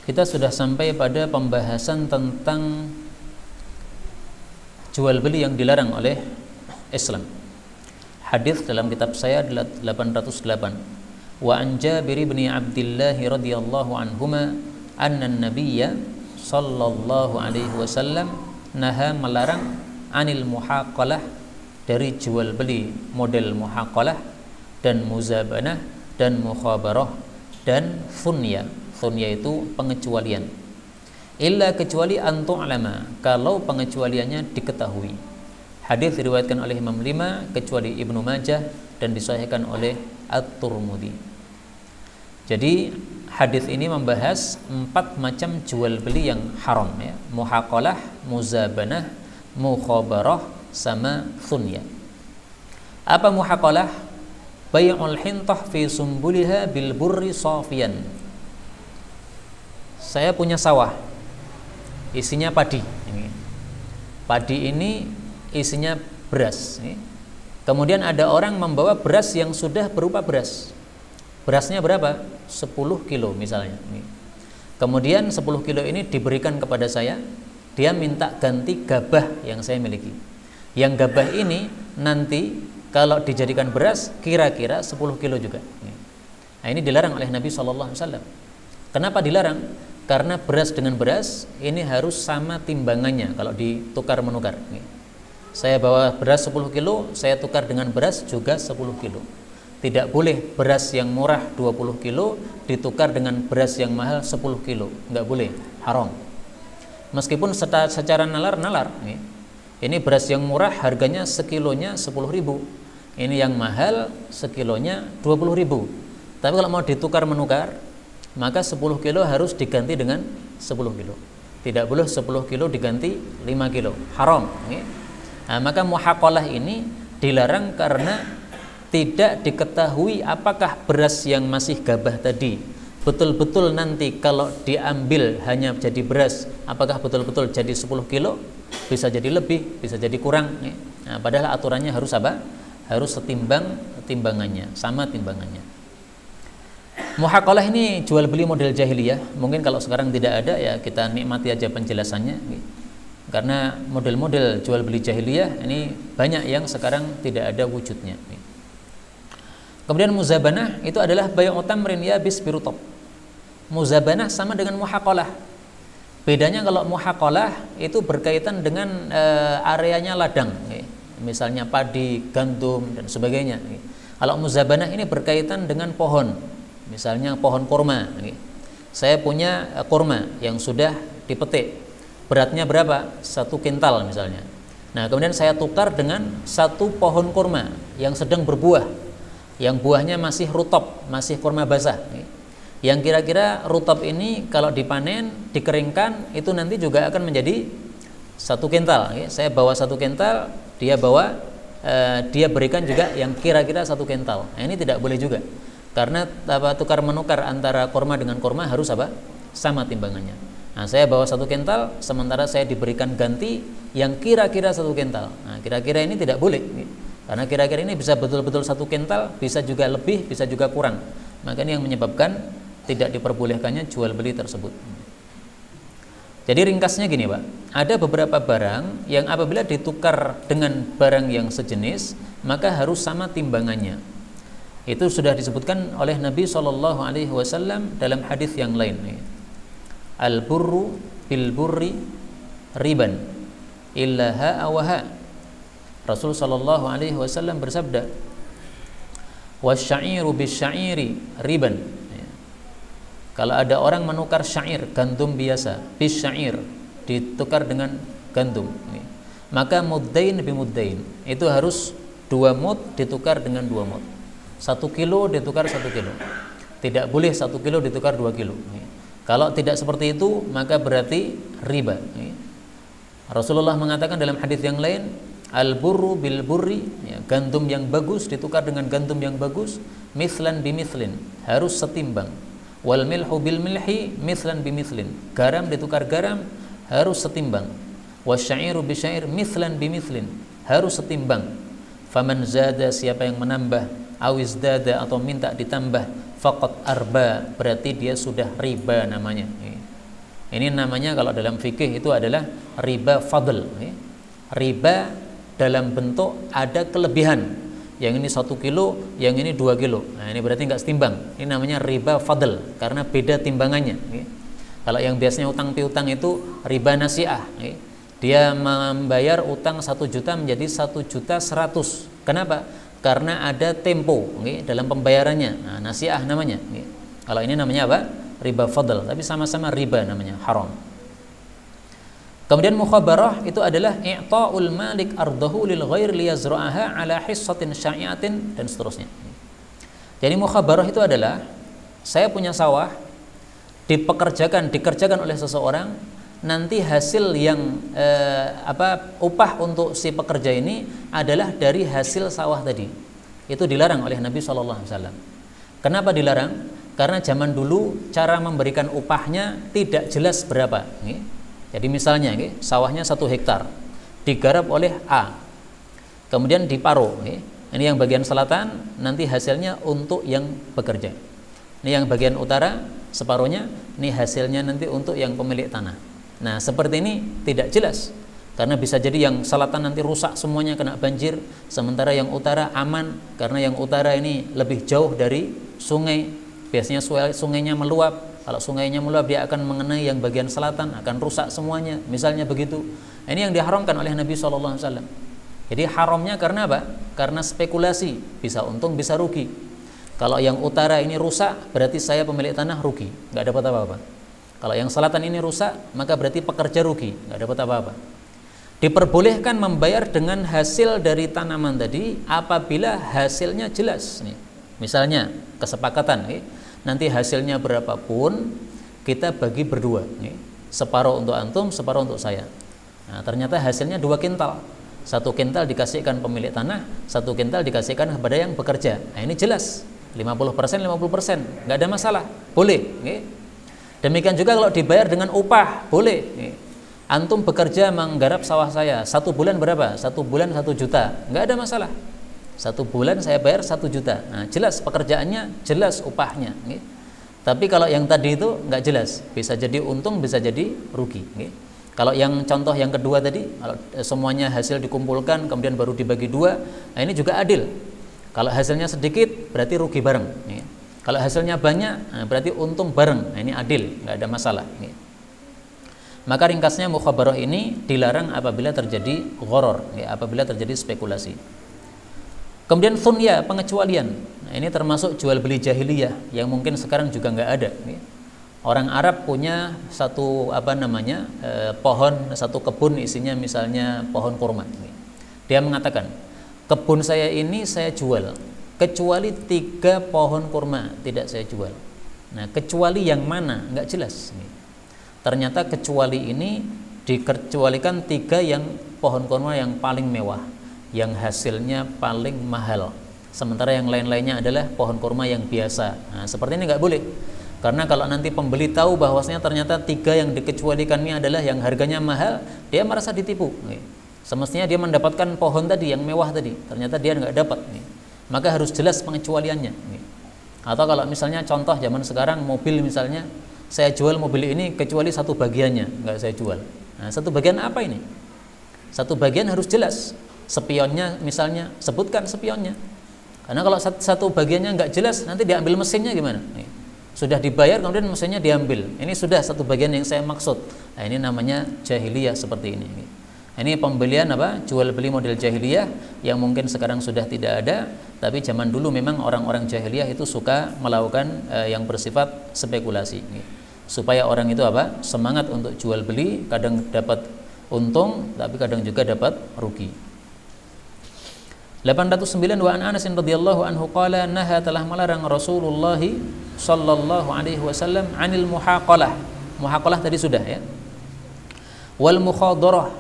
Kita sudah sampai pada pembahasan tentang jual beli yang dilarang oleh Islam. Hadis dalam kitab saya 808. Wa an Jabir bin Abdullah radhiyallahu anhuma anna an-nabiyya sallallahu alaihi wasallam naha melarang anil muhaqalah, dari jual beli model muhaqalah dan muzabanah dan mukhabarah dan thunya. Thunya itu pengecualian. Illa kecuali antu'lama, kalau pengecualiannya diketahui. Hadis diriwayatkan oleh Imam 5 kecuali Ibnu Majah dan disahihkan oleh At-Tirmidzi. Jadi hadis ini membahas 4 macam jual beli yang haram ya. Muhaqalah, muzabanah, mukhabarah sama thunya. Apa muhaqalah? Bai'ul hintah fi sumbuliha bil burri safiyan. Saya punya sawah, isinya padi. Padi ini isinya beras. Kemudian ada orang membawa beras yang sudah berupa beras. Berasnya berapa? 10 kilo misalnya. Kemudian 10 kilo ini diberikan kepada saya. Dia minta ganti gabah yang saya miliki. Yang gabah ini nanti kalau dijadikan beras kira-kira 10 kilo juga. Nah, ini dilarang oleh Nabi SAW. Kenapa dilarang? Karena beras dengan beras ini harus sama timbangannya kalau ditukar menukar. Saya bawa beras 10 kilo, saya tukar dengan beras juga 10 kilo. Tidak boleh beras yang murah 20 kilo ditukar dengan beras yang mahal 10 kilo. Enggak boleh, haram. Meskipun secara nalar, ini beras yang murah harganya sekilonya 10.000. Ini yang mahal sekilonya 20.000. Tapi kalau mau ditukar menukar, maka 10 kilo harus diganti dengan 10 kilo. Tidak boleh 10 kilo diganti 5 kilo. Haram. Nah, maka muhaqalah ini dilarang karena tidak diketahui apakah beras yang masih gabah tadi betul-betul nanti kalau diambil hanya jadi beras, apakah betul-betul jadi 10 kilo, bisa jadi lebih, bisa jadi kurang. Nah, padahal aturannya harus apa? Harus setimbang timbangannya, sama timbangannya. Muhaqalah ini jual beli model jahiliyah. Mungkin kalau sekarang tidak ada ya kita nikmati aja penjelasannya. Karena model-model jual beli jahiliyah ini banyak yang sekarang tidak ada wujudnya. Kemudian muzabanah itu adalah bai'u tamrin yabis birutab. Muzabanah sama dengan muhaqalah. Bedanya kalau muhaqalah itu berkaitan dengan areanya ladang, misalnya padi, gandum dan sebagainya. Kalau muzabanah ini berkaitan dengan pohon, misalnya pohon kurma. Saya punya kurma yang sudah dipetik, beratnya berapa? 1 kintal misalnya. Nah, kemudian saya tukar dengan 1 pohon kurma yang sedang berbuah, yang buahnya masih rutab, masih kurma basah. Yang kira-kira rutab ini kalau dipanen, dikeringkan, itu nanti juga akan menjadi 1 kintal. Saya bawa 1 kintal, dia bawa, dia berikan juga yang kira-kira 1 kintal. Nah, ini tidak boleh juga. Karena tukar menukar antara kurma dengan kurma harus apa? Sama timbangannya. Nah, saya bawa 1 kintal, sementara saya diberikan ganti yang kira-kira 1 kintal. Nah, kira-kira ini tidak boleh. Karena kira-kira ini bisa betul-betul 1 kintal, bisa juga lebih, bisa juga kurang. Maka ini yang menyebabkan tidak diperbolehkannya jual beli tersebut. Jadi ringkasnya gini, Pak. Ada beberapa barang yang apabila ditukar dengan barang yang sejenis, maka harus sama timbangannya. Itu sudah disebutkan oleh Nabi SAW dalam hadis yang lain. Al-burru bil burri riban illa ha'a wa ha'. Rasul SAW bersabda, wasya'iru bisya'iri riban. Kalau ada orang menukar syair, gandum biasa, bisya'ir, ditukar dengan gandum, maka muddain bimuddain, itu harus 2 mud ditukar dengan 2 mud. 1 kilo ditukar 1 kilo. Tidak boleh 1 kilo ditukar 2 kilo. Kalau tidak seperti itu, maka berarti riba. Rasulullah mengatakan dalam hadis yang lain, al-burru bil burri, gandum yang bagus ditukar dengan gandum yang bagus, mithlan bimithlin, harus setimbang. Wal milhu bil milhi mithlan bimithlin, garam ditukar garam harus setimbang. Wasyairu bisyair mithlan bimithlin, harus setimbang. Faman zada, siapa yang menambah, awizdada atau minta ditambah, faqad arba, berarti dia sudah riba namanya. Ini namanya kalau dalam fikih itu adalah riba fadl. Riba dalam bentuk ada kelebihan. Yang ini 1 kilo, yang ini 2 kilo. Nah, ini berarti nggak setimbang. Ini namanya riba fadl karena beda timbangannya. Kalau yang biasanya utang piutang itu riba nasiah. Dia membayar utang 1 juta menjadi 1.100.000. Kenapa? Karena ada tempo dalam pembayarannya. Nah, nasiah namanya. Kalau ini namanya apa? Riba fadl, tapi sama-sama riba namanya, haram. Kemudian mukhabarah itu adalah i'ta'ul malik ardahu lil ghair liyazra'aha ala hissatin syai'atin dan seterusnya. Jadi mukhabarah itu adalah saya punya sawah dikerjakan oleh seseorang, nanti hasil yang upah untuk si pekerja ini adalah dari hasil sawah tadi. Itu dilarang oleh Nabi SAW. Kenapa dilarang? Karena zaman dulu cara memberikan upahnya tidak jelas berapa. Jadi misalnya sawahnya 1 hektar digarap oleh A, kemudian diparuh. Ini yang bagian selatan, nanti hasilnya untuk yang bekerja. Ini yang bagian utara separuhnya, ini hasilnya nanti untuk yang pemilik tanah. Nah, seperti ini tidak jelas. Karena bisa jadi yang selatan nanti rusak semuanya kena banjir, sementara yang utara aman karena yang utara ini lebih jauh dari sungai. Biasanya sungainya meluap. Kalau sungainya meluap dia akan mengenai yang bagian selatan, akan rusak semuanya. Misalnya begitu. Ini yang diharamkan oleh Nabi SAW. Jadi haramnya karena apa? Karena spekulasi, bisa untung bisa rugi. Kalau yang utara ini rusak, berarti saya pemilik tanah rugi, nggak dapat apa-apa. Kalau yang selatan ini rusak, maka berarti pekerja rugi, nggak dapat apa-apa. Diperbolehkan membayar dengan hasil dari tanaman tadi apabila hasilnya jelas. Misalnya kesepakatan, nanti hasilnya berapapun kita bagi berdua, separuh untuk antum, separuh untuk saya. Nah, ternyata hasilnya 2 kintal. 1 kintal dikasihkan pemilik tanah, 1 kintal dikasihkan kepada yang bekerja. Nah, ini jelas 50%, 50%, nggak ada masalah, boleh. Demikian juga kalau dibayar dengan upah, boleh. Antum bekerja menggarap sawah saya 1 bulan berapa? 1 bulan 1 juta, nggak ada masalah. 1 bulan saya bayar 1 juta. Nah, jelas pekerjaannya, jelas upahnya. Tapi kalau yang tadi itu nggak jelas, bisa jadi untung, bisa jadi rugi. Kalau yang contoh yang kedua tadi, kalau semuanya hasil dikumpulkan kemudian baru dibagi 2, nah ini juga adil. Kalau hasilnya sedikit berarti rugi bareng. Kalau hasilnya banyak, nah berarti untung bareng. Nah, ini adil, nggak ada masalah. Maka ringkasnya mukhabarah ini dilarang apabila terjadi gharar, apabila terjadi spekulasi. Kemudian thunya, pengecualian. Nah, ini termasuk jual beli jahiliyah yang mungkin sekarang juga nggak ada. Orang Arab punya satu pohon, satu kebun isinya misalnya pohon kurma. Dia mengatakan, kebun saya ini saya jual, kecuali 3 pohon kurma tidak saya jual. Nah, kecuali yang mana nggak jelas. Ternyata kecuali ini dikecualikan 3 yang pohon kurma yang paling mewah, yang hasilnya paling mahal, sementara yang lain-lainnya adalah pohon kurma yang biasa. Nah, seperti ini nggak boleh, karena kalau nanti pembeli tahu bahwasanya ternyata 3 yang dikecualikan ini adalah yang harganya mahal, dia merasa ditipu. Semestinya dia mendapatkan pohon tadi yang mewah tadi, ternyata dia nggak dapat. Maka harus jelas pengecualiannya. Atau kalau misalnya contoh zaman sekarang mobil, misalnya saya jual mobil ini kecuali 1 bagiannya nggak saya jual. Nah, 1 bagian apa ini? 1 bagian harus jelas. Spionnya misalnya, sebutkan spionnya. Karena kalau 1 bagiannya nggak jelas, nanti diambil mesinnya gimana? Sudah dibayar kemudian mesinnya diambil. Ini sudah 1 bagian yang saya maksud. Nah, ini namanya jahiliyah seperti ini. Ini pembelian jual beli model jahiliyah yang mungkin sekarang sudah tidak ada, tapi zaman dulu memang orang-orang jahiliyah itu suka melakukan yang bersifat spekulasi. Supaya orang itu semangat untuk jual beli, kadang dapat untung, tapi kadang juga dapat rugi. 809 wa an Anas radhiyallahu anhu qala naha telah melarang Rasulullah sallallahu alaihi wasallam anil muhaqalah. Muhaqalah tadi sudah ya. Wal mukhadarah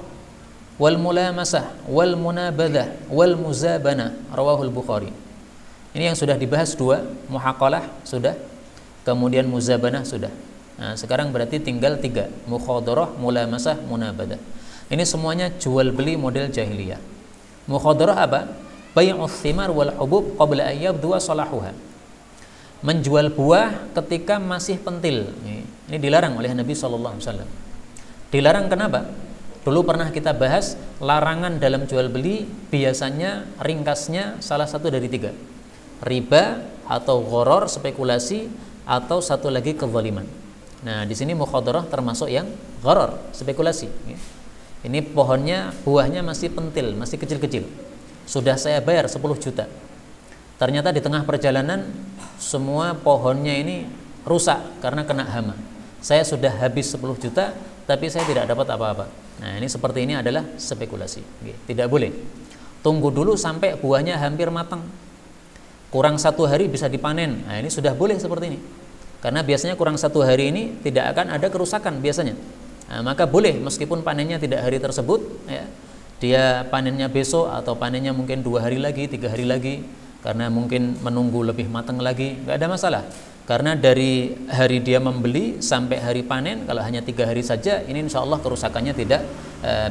wal mulamasah wal munabadah wal muzabana rawahul Bukhari. Ini yang sudah dibahas 2, muhaqalah sudah, kemudian muzabanah sudah. Nah, sekarang berarti tinggal 3, mukhadarah, mulamasah, munabadah. Ini semuanya jual beli model jahiliyah. Mukhadarah apa? Bai'uts thimar wal hubub qabla an yabdu salahuha. Menjual buah ketika masih pentil. Ini dilarang oleh Nabi SAW. Dilarang kenapa? Dulu pernah kita bahas larangan dalam jual beli biasanya ringkasnya salah satu dari 3. Riba atau gharar, spekulasi, atau satu lagi kezaliman. Nah, di sini mukhadarah termasuk yang gharar, spekulasi. Ini pohonnya, buahnya masih pentil, masih kecil-kecil. Sudah saya bayar 10 juta. Ternyata di tengah perjalanan semua pohonnya ini rusak karena kena hama. Saya sudah habis 10 juta, tapi saya tidak dapat apa-apa. Nah, ini seperti ini adalah spekulasi. Tidak boleh. Tunggu dulu sampai buahnya hampir matang. Kurang 1 hari bisa dipanen. Nah, ini sudah boleh seperti ini. Karena biasanya kurang 1 hari ini tidak akan ada kerusakan biasanya. Nah, maka boleh meskipun panennya tidak hari tersebut, ya, dia panennya besok atau panennya mungkin 2 hari lagi, 3 hari lagi, karena mungkin menunggu lebih matang lagi, nggak ada masalah. Karena dari hari dia membeli sampai hari panen, kalau hanya 3 hari saja, ini insya Allah kerusakannya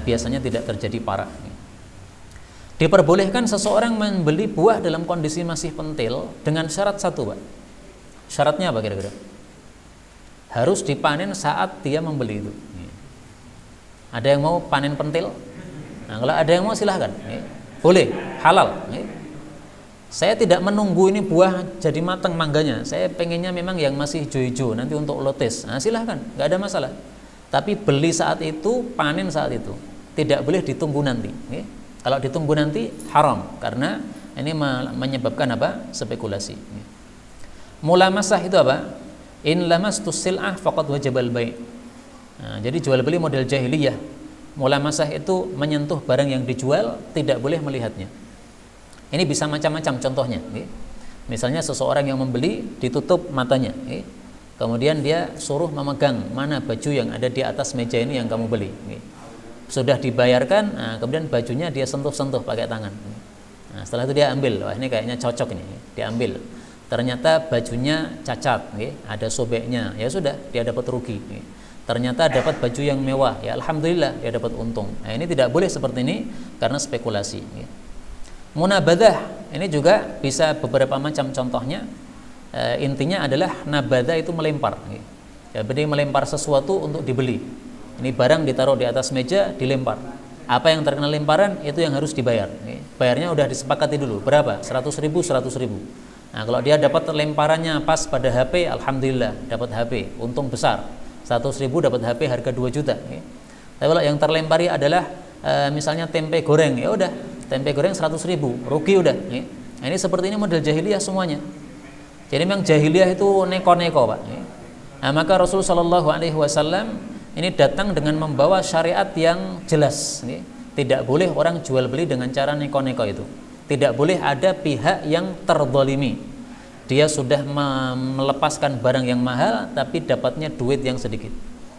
biasanya tidak terjadi parah. Diperbolehkan seseorang membeli buah dalam kondisi masih pentil dengan syarat satu, Pak. Syaratnya apa kira-kira? Harus dipanen saat dia membeli itu. Ada yang mau panen pentil? Nah, kalau ada yang mau silahkan. Boleh, halal. Saya tidak menunggu ini buah jadi matang mangganya. Saya pengennya memang yang masih hijau-hijau nanti untuk lotes. Nah, silahkan, nggak ada masalah. Tapi beli saat itu, panen saat itu. Tidak boleh ditunggu nanti. Kalau ditunggu nanti haram karena ini menyebabkan apa? Spekulasi. Mulamasah itu apa? In lamastus sil'ah faqad wajabal bai'. Nah, jadi jual beli model jahiliyah. Mulamasah itu menyentuh barang yang dijual, tidak boleh melihatnya. Ini bisa macam-macam contohnya. Misalnya seseorang yang membeli ditutup matanya, kemudian dia suruh memegang mana baju yang ada di atas meja ini yang kamu beli. Sudah dibayarkan, nah, kemudian bajunya dia sentuh-sentuh pakai tangan. Nah, setelah itu dia ambil, wah ini kayaknya cocok ini, dia ambil. Ternyata bajunya cacat, ada sobeknya, ya sudah dia dapat rugi. Ternyata dapat baju yang mewah, ya alhamdulillah dia dapat untung. Nah, ini tidak boleh seperti ini karena spekulasi. Munabadah ini juga bisa beberapa macam contohnya. Intinya adalah nabadah itu melempar. Jadi melempar sesuatu untuk dibeli. Ini barang ditaruh di atas meja, dilempar. Apa yang terkena lemparan itu yang harus dibayar. Bayarnya udah disepakati dulu. Berapa? 100.000, 100.000. Nah, kalau dia dapat lemparannya pas pada HP, alhamdulillah dapat HP, untung besar. 100.000 dapat HP harga 2 juta. Tapi kalau yang terlempari adalah misalnya tempe goreng, ya udah tempe goreng 100.000, rugi udah. Nah, ini seperti ini model jahiliyah semuanya. Jadi memang jahiliyah itu neko-neko, Pak. Nah, maka Rasul Shallallahu Alaihi Wasallam ini datang dengan membawa syariat yang jelas. Tidak boleh orang jual beli dengan cara neko-neko itu. Tidak boleh ada pihak yang terzalimi. Dia sudah melepaskan barang yang mahal tapi dapatnya duit yang sedikit.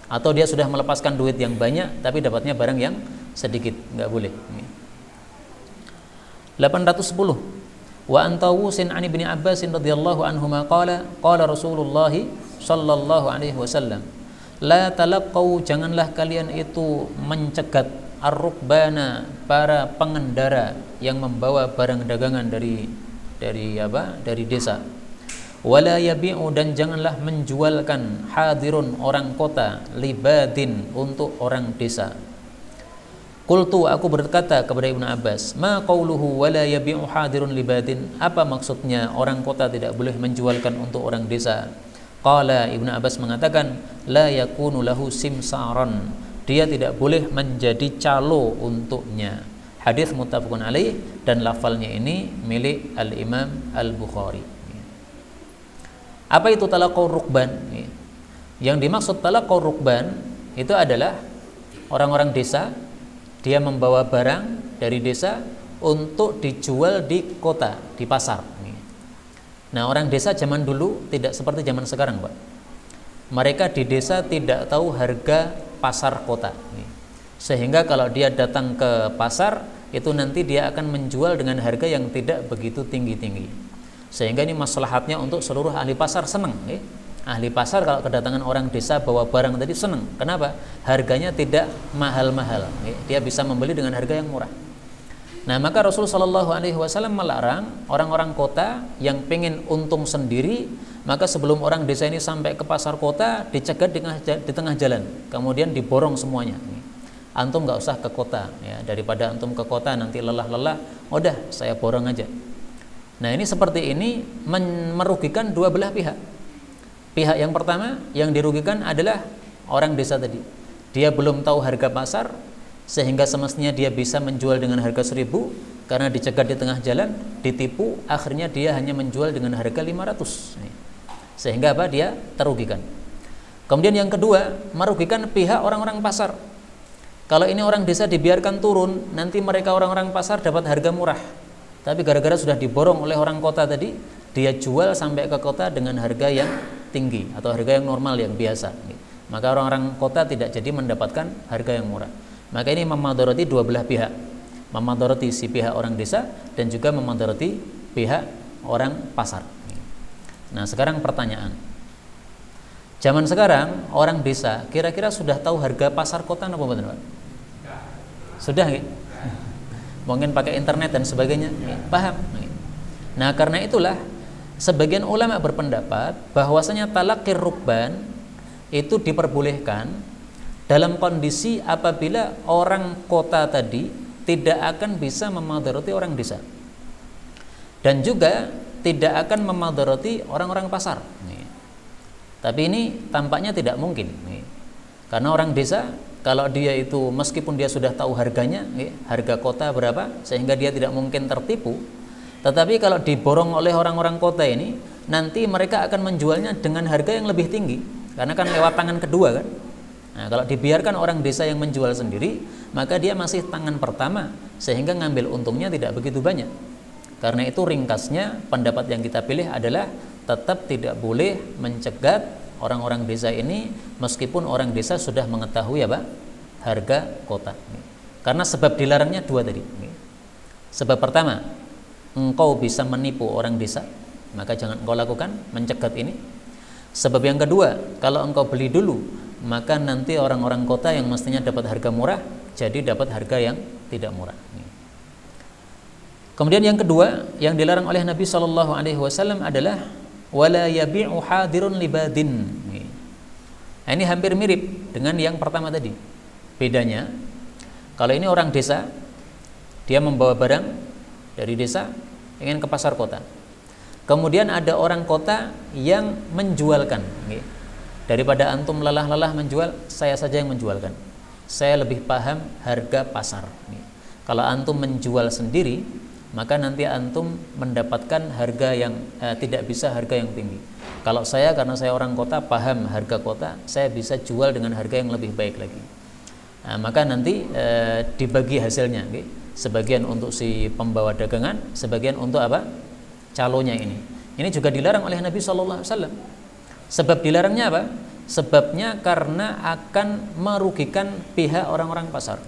Atau dia sudah melepaskan duit yang banyak tapi dapatnya barang yang sedikit. Nggak boleh. 810. Wa antawusin an ibni Abbas radhiyallahu anhuma qala Rasulullah sallallahu alaihi wasallam la talaqau, janganlah kalian itu mencegat ar-rukbana, para pengendara yang membawa barang dagangan dari desa. Wala yabi'u, dan janganlah menjualkan hadirun, orang kota, libadin, untuk orang desa. Qultu, aku berkata kepada Ibnu Abbas, ma qauluhu wala yabi'u hadirun libadin, apa maksudnya orang kota tidak boleh menjualkan untuk orang desa? Qala, Ibnu Abbas mengatakan, la yakunu lahu simsaran, dia tidak boleh menjadi calo untuknya. Hadis muttafaqun alaih, dan lafalnya ini milik Al-Imam Al-Bukhari. Apa itu talaqur rukban? Yang dimaksud talaqur rukban itu adalah orang-orang desa, dia membawa barang dari desa untuk dijual di kota, di pasar. Nah, orang desa zaman dulu tidak seperti zaman sekarang, Pak. Mereka di desa tidak tahu harga pasar kota. Sehingga kalau dia datang ke pasar, itu nanti dia akan menjual dengan harga yang tidak begitu tinggi-tinggi. Sehingga ini maslahatnya untuk seluruh ahli pasar senang. Ahli pasar kalau kedatangan orang desa bawa barang tadi senang. Kenapa? Harganya tidak mahal-mahal. Dia bisa membeli dengan harga yang murah. Nah, maka Rasul Shallallahu Alaihi Wasallam melarang orang-orang kota yang pengen untung sendiri maka sebelum orang desa ini sampai ke pasar kota, dicegat di tengah jalan, kemudian diborong semuanya. Antum nggak usah ke kota, ya, daripada antum ke kota nanti lelah-lelah, udah saya borong aja. Nah ini seperti ini merugikan dua belah pihak. Pihak yang pertama yang dirugikan adalah orang desa tadi. Dia belum tahu harga pasar, sehingga semestinya dia bisa menjual dengan harga 1.000, karena dicegat di tengah jalan, ditipu, akhirnya dia hanya menjual dengan harga 500. Sehingga apa? Dia terugikan. Kemudian yang kedua, merugikan pihak orang-orang pasar. Kalau ini orang desa dibiarkan turun, nanti mereka orang-orang pasar dapat harga murah. Tapi gara-gara sudah diborong oleh orang kota tadi, dia jual sampai ke kota dengan harga yang tinggi atau harga yang normal, yang biasa. Maka orang-orang kota tidak jadi mendapatkan harga yang murah. Maka ini memadharati dua belah pihak. Memadharati si pihak orang desa dan juga memadharati pihak orang pasar. Nah sekarang pertanyaan, zaman sekarang orang desa kira-kira sudah tahu harga pasar kota apa benar? Sudah nggih? Mungkin pakai internet dan sebagainya, paham? Nah karena itulah sebagian ulama berpendapat bahwasanya talaqir rukban itu diperbolehkan dalam kondisi apabila orang kota tadi tidak akan bisa memadharati orang desa, dan juga tidak akan memadharati orang-orang pasar. Tapi ini tampaknya tidak mungkin, karena orang desa kalau dia itu meskipun dia sudah tahu harganya, harga kota berapa, sehingga dia tidak mungkin tertipu. Tetapi kalau diborong oleh orang-orang kota ini, nanti mereka akan menjualnya dengan harga yang lebih tinggi, karena kan lewat tangan kedua kan. Nah, kalau dibiarkan orang desa yang menjual sendiri, maka dia masih tangan pertama, sehingga ngambil untungnya tidak begitu banyak. Karena itu ringkasnya pendapat yang kita pilih adalah tetap tidak boleh mencegat orang-orang desa ini meskipun orang desa sudah mengetahui apa? Harga kota. Karena sebab dilarangnya dua tadi. Sebab pertama, engkau bisa menipu orang desa, maka jangan engkau lakukan, mencegat ini. Sebab yang kedua, kalau engkau beli dulu, maka nanti orang-orang kota yang mestinya dapat harga murah jadi dapat harga yang tidak murah. Kemudian yang kedua yang dilarang oleh Nabi SAW adalah wala yabi'u hadirun libadin. Nah, ini hampir mirip dengan yang pertama tadi. Bedanya, kalau ini orang desa, dia membawa barang dari desa ingin ke pasar kota. Kemudian ada orang kota yang menjualkan. Daripada antum lelah-lelah menjual, saya saja yang menjualkan. Saya lebih paham harga pasar. Kalau antum menjual sendiri, maka nanti antum mendapatkan harga yang tidak bisa harga yang tinggi. Kalau saya, karena saya orang kota, paham harga kota, saya bisa jual dengan harga yang lebih baik lagi. Nah, maka nanti dibagi hasilnya, sebagian untuk si pembawa dagangan, sebagian untuk apa? Calonnya ini. Ini juga dilarang oleh Nabi SAW. Sebab dilarangnya apa? Sebabnya karena akan merugikan pihak orang-orang pasar.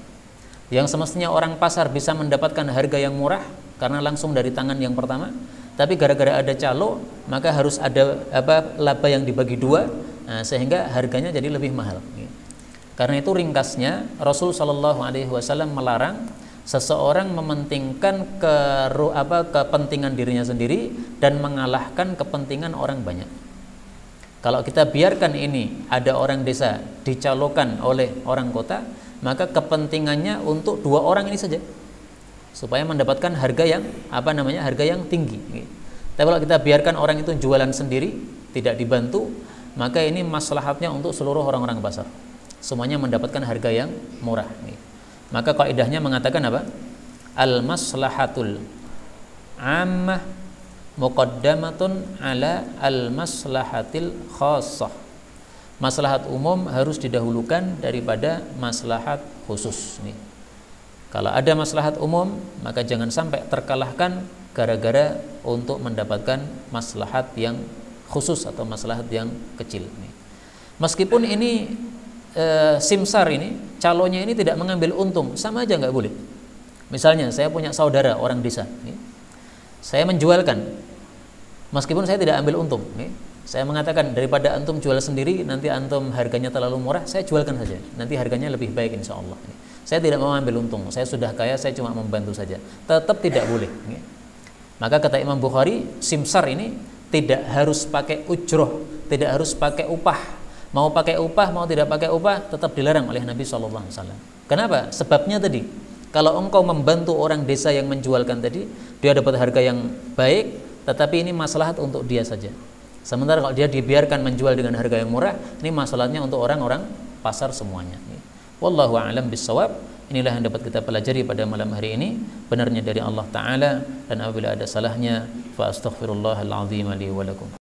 Yang semestinya orang pasar bisa mendapatkan harga yang murah karena langsung dari tangan yang pertama, tapi gara-gara ada calo, maka harus ada laba yang dibagi dua, sehingga harganya jadi lebih mahal. Karena itu ringkasnya Rasul SAW melarang seseorang mementingkan kepentingan dirinya sendiri dan mengalahkan kepentingan orang banyak. Kalau kita biarkan ini ada orang desa dicalokan oleh orang kota, maka kepentingannya untuk dua orang ini saja, supaya mendapatkan harga yang harga yang tinggi. Tapi kalau kita biarkan orang itu jualan sendiri, tidak dibantu, maka ini maslahatnya untuk seluruh orang-orang pasar, semuanya mendapatkan harga yang murah. Maka kaidahnya mengatakan apa? Al maslahatul ammah muqaddamatun ala al maslahatil khassah. Maslahat umum harus didahulukan daripada maslahat khusus. Kalau ada maslahat umum, maka jangan sampai terkalahkan gara-gara untuk mendapatkan maslahat yang khusus atau maslahat yang kecil. Meskipun ini simsar ini, calonnya ini tidak mengambil untung, sama aja nggak boleh. Misalnya saya punya saudara orang desa, saya menjualkan, meskipun saya tidak ambil untung. Saya mengatakan daripada antum jual sendiri, nanti antum harganya terlalu murah, saya jualkan saja, nanti harganya lebih baik insya Allah. Saya tidak mau ambil untung, saya sudah kaya, saya cuma membantu saja. Tetap tidak boleh. Maka kata Imam Bukhari, simsar ini tidak harus pakai ujroh, tidak harus pakai upah. Mau pakai upah, mau tidak pakai upah, tetap dilarang oleh Nabi SAW. Kenapa? Sebabnya tadi, kalau engkau membantu orang desa yang menjualkan tadi, dia dapat harga yang baik, tetapi ini maslahat untuk dia saja. Sementara kalau dia dibiarkan menjual dengan harga yang murah, ini masalahnya untuk orang-orang pasar semuanya. Wallahu a'lam bissawab. Inilah yang dapat kita pelajari pada malam hari ini. Benarnya dari Allah Ta'ala, dan apabila ada salahnya, fa astaghfirullahal azim li wa lakum.